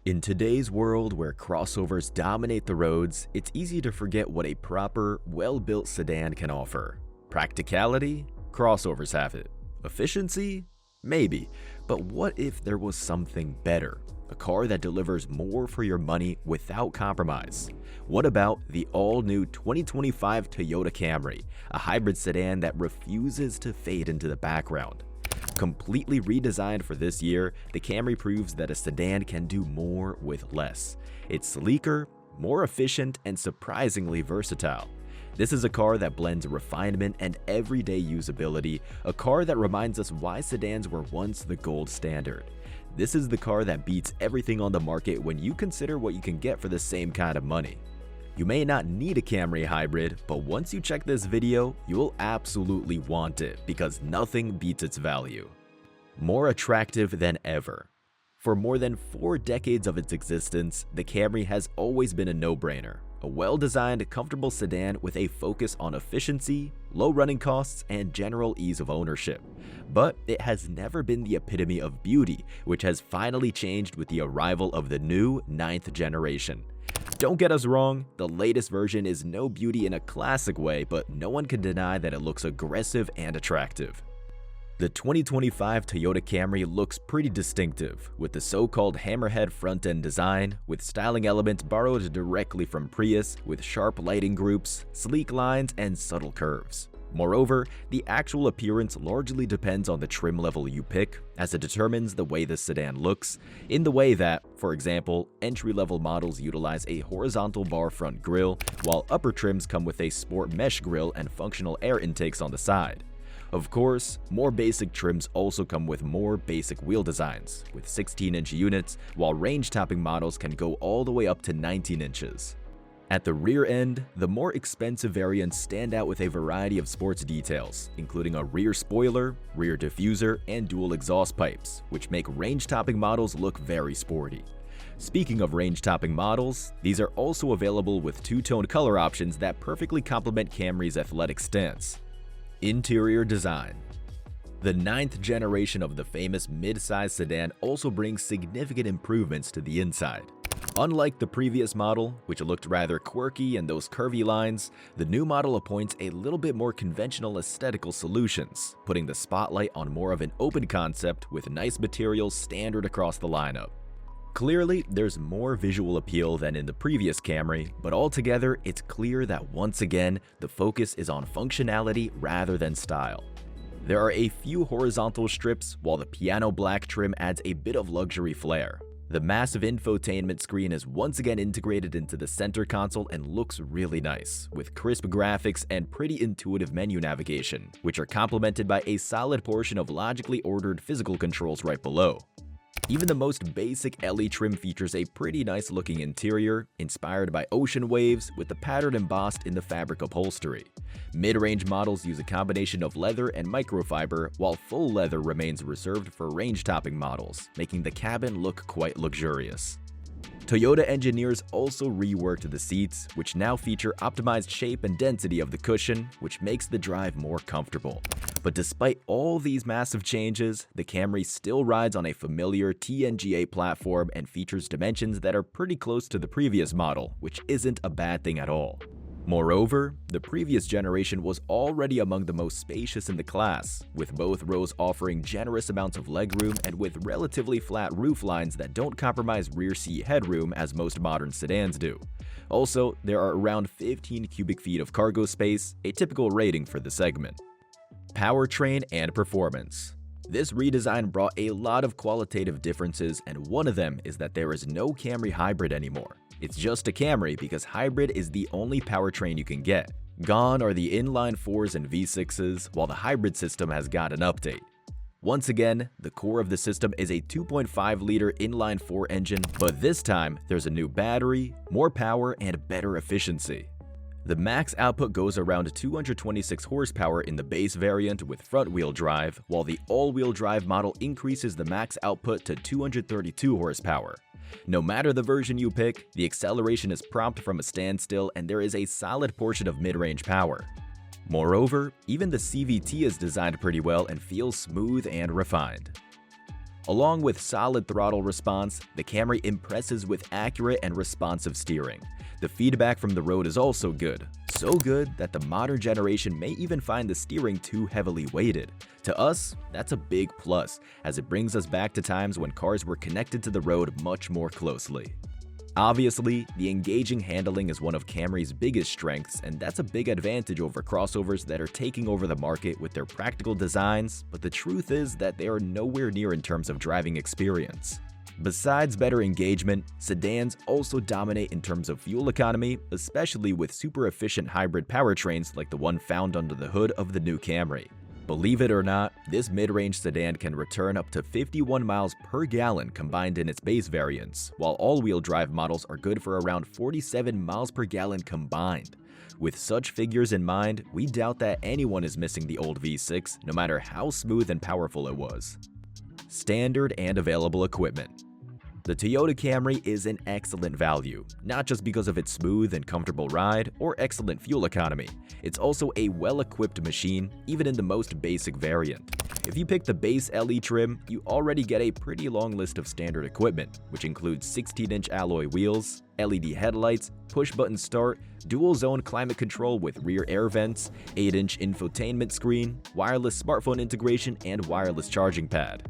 In today's world where crossovers dominate the roads, it's easy to forget what a proper, well-built sedan can offer. Practicality? Crossovers have it. Efficiency? Maybe. But what if there was something better? A car that delivers more for your money without compromise. What about the all-new 2025 Toyota Camry, a hybrid sedan that refuses to fade into the background? Completely redesigned for this year, the Camry proves that a sedan can do more with less. It's sleeker, more efficient, and surprisingly versatile. This is a car that blends refinement and everyday usability, a car that reminds us why sedans were once the gold standard. This is the car that beats everything on the market when you consider what you can get for the same kind of money. You may not need a Camry Hybrid, but once you check this video, you'll absolutely want it because nothing beats its value. More attractive than ever. For more than 4 decades of its existence, the Camry has always been a no-brainer. A well-designed, comfortable sedan with a focus on efficiency, low running costs, and general ease of ownership. But it has never been the epitome of beauty, which has finally changed with the arrival of the new 9th generation. Don't get us wrong, the latest version is no beauty in a classic way, but no one can deny that it looks aggressive and attractive. The 2025 Toyota Camry looks pretty distinctive, with the so-called hammerhead front-end design, with styling elements borrowed directly from Prius, with sharp lighting groups, sleek lines, and subtle curves. Moreover, the actual appearance largely depends on the trim level you pick, as it determines the way the sedan looks, in the way that, for example, entry-level models utilize a horizontal bar front grille, while upper trims come with a sport mesh grille and functional air intakes on the side. Of course, more basic trims also come with more basic wheel designs, with 16-inch units, while range-topping models can go all the way up to 19 inches. At the rear end, the more expensive variants stand out with a variety of sports details, including a rear spoiler, rear diffuser, and dual exhaust pipes, which make range-topping models look very sporty. Speaking of range-topping models, these are also available with two-tone color options that perfectly complement Camry's athletic stance. Interior design. The 9th generation of the famous mid-size sedan also brings significant improvements to the inside. Unlike the previous model, which looked rather quirky and those curvy lines, the new model appoints a little bit more conventional aesthetical solutions, putting the spotlight on more of an open concept with nice materials standard across the lineup. Clearly, there's more visual appeal than in the previous Camry, but altogether, it's clear that once again, the focus is on functionality rather than style. There are a few horizontal strips, while the piano black trim adds a bit of luxury flair. The massive infotainment screen is once again integrated into the center console and looks really nice, with crisp graphics and pretty intuitive menu navigation, which are complemented by a solid portion of logically ordered physical controls right below. Even the most basic LE trim features a pretty nice looking interior, inspired by ocean waves with the pattern embossed in the fabric upholstery. Mid-range models use a combination of leather and microfiber, while full leather remains reserved for range-topping models, making the cabin look quite luxurious. Toyota engineers also reworked the seats, which now feature optimized shape and density of the cushion, which makes the drive more comfortable. But despite all these massive changes, the Camry still rides on a familiar TNGA platform and features dimensions that are pretty close to the previous model, which isn't a bad thing at all. Moreover, the previous generation was already among the most spacious in the class, with both rows offering generous amounts of legroom and with relatively flat roof lines that don't compromise rear seat headroom as most modern sedans do. Also, there are around 15 cubic feet of cargo space, a typical rating for the segment. Powertrain and Performance. This redesign brought a lot of qualitative differences, and one of them is that there is no Camry Hybrid anymore. It's just a Camry because hybrid is the only powertrain you can get. Gone are the inline 4s and V6s, while the hybrid system has got an update. Once again, the core of the system is a 2.5-liter inline 4 engine, but this time there's a new battery, more power, and better efficiency. The max output goes around 226 horsepower in the base variant with front-wheel drive, while the all-wheel drive model increases the max output to 232 horsepower. No matter the version you pick, the acceleration is prompt from a standstill and there is a solid portion of mid-range power. Moreover, even the CVT is designed pretty well and feels smooth and refined. Along with solid throttle response, the Camry impresses with accurate and responsive steering. The feedback from the road is also good, so good that the modern generation may even find the steering too heavily weighted. To us, that's a big plus, as it brings us back to times when cars were connected to the road much more closely. Obviously, the engaging handling is one of Camry's biggest strengths, and that's a big advantage over crossovers that are taking over the market with their practical designs, but the truth is that they are nowhere near in terms of driving experience. Besides better engagement, sedans also dominate in terms of fuel economy, especially with super efficient hybrid powertrains like the one found under the hood of the new Camry. Believe it or not, this mid-range sedan can return up to 51 miles per gallon combined in its base variants, while all-wheel drive models are good for around 47 miles per gallon combined. With such figures in mind, we doubt that anyone is missing the old V6, no matter how smooth and powerful it was. Standard and available equipment. The Toyota Camry is an excellent value, not just because of its smooth and comfortable ride or excellent fuel economy. It's also a well-equipped machine, even in the most basic variant. If you pick the base LE trim, you already get a pretty long list of standard equipment, which includes 16-inch alloy wheels, LED headlights, push-button start, dual-zone climate control with rear air vents, 8-inch infotainment screen, wireless smartphone integration, and wireless charging pad.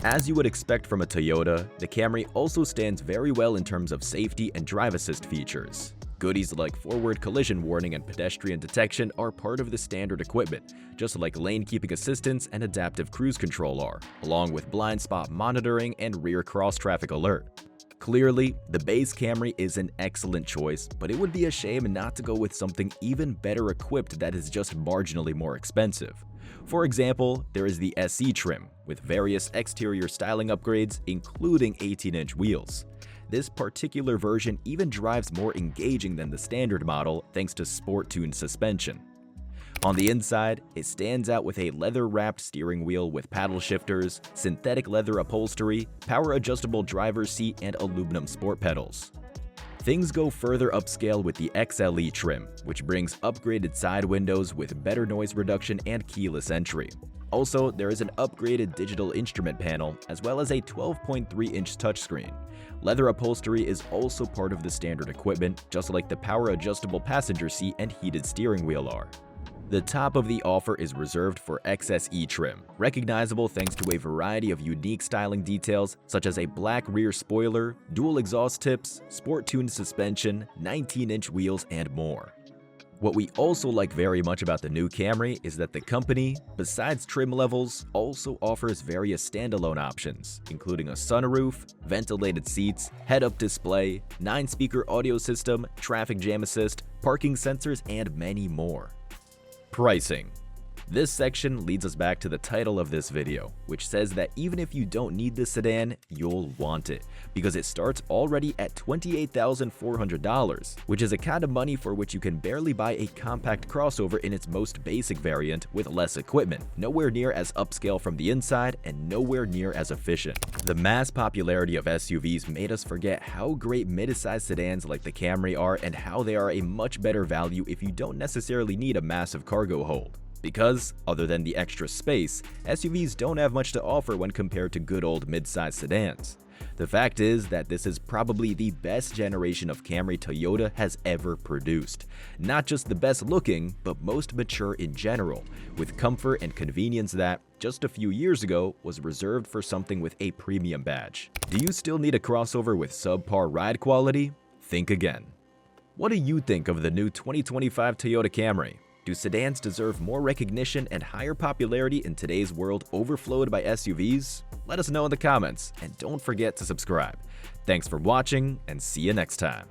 As you would expect from a Toyota, the Camry also stands very well in terms of safety and drive assist features. Goodies like forward collision warning and pedestrian detection are part of the standard equipment, just like lane keeping assistance and adaptive cruise control are, along with blind spot monitoring and rear cross-traffic alert. Clearly, the base Camry is an excellent choice, but it would be a shame not to go with something even better equipped that is just marginally more expensive. For example, there is the SE trim, with various exterior styling upgrades, including 18-inch wheels. This particular version even drives more engaging than the standard model thanks to sport-tuned suspension. On the inside, it stands out with a leather-wrapped steering wheel with paddle shifters, synthetic leather upholstery, power-adjustable driver's seat, and aluminum sport pedals. Things go further upscale with the XLE trim, which brings upgraded side windows with better noise reduction and keyless entry. Also, there is an upgraded digital instrument panel, as well as a 12.3-inch touchscreen. Leather upholstery is also part of the standard equipment, just like the power-adjustable passenger seat and heated steering wheel are. The top of the offer is reserved for XSE trim, recognizable thanks to a variety of unique styling details such as a black rear spoiler, dual exhaust tips, sport-tuned suspension, 19-inch wheels, and more. What we also like very much about the new Camry is that the company, besides trim levels, also offers various standalone options, including a sunroof, ventilated seats, head-up display, 9-speaker audio system, traffic jam assist, parking sensors, and many more. Pricing. This section leads us back to the title of this video, which says that even if you don't need this sedan, you'll want it, because it starts already at $28,400, which is a kind of money for which you can barely buy a compact crossover in its most basic variant with less equipment, nowhere near as upscale from the inside, and nowhere near as efficient. The mass popularity of SUVs made us forget how great mid-sized sedans like the Camry are and how they are a much better value if you don't necessarily need a massive cargo hold. Because, other than the extra space, SUVs don't have much to offer when compared to good old mid-sized sedans. The fact is that this is probably the best generation of Camry Toyota has ever produced. Not just the best looking, but most mature in general, with comfort and convenience that, just a few years ago, was reserved for something with a premium badge. Do you still need a crossover with subpar ride quality? Think again. What do you think of the new 2025 Toyota Camry? Do sedans deserve more recognition and higher popularity in today's world overflowed by SUVs? Let us know in the comments, and don't forget to subscribe. Thanks for watching, and see you next time.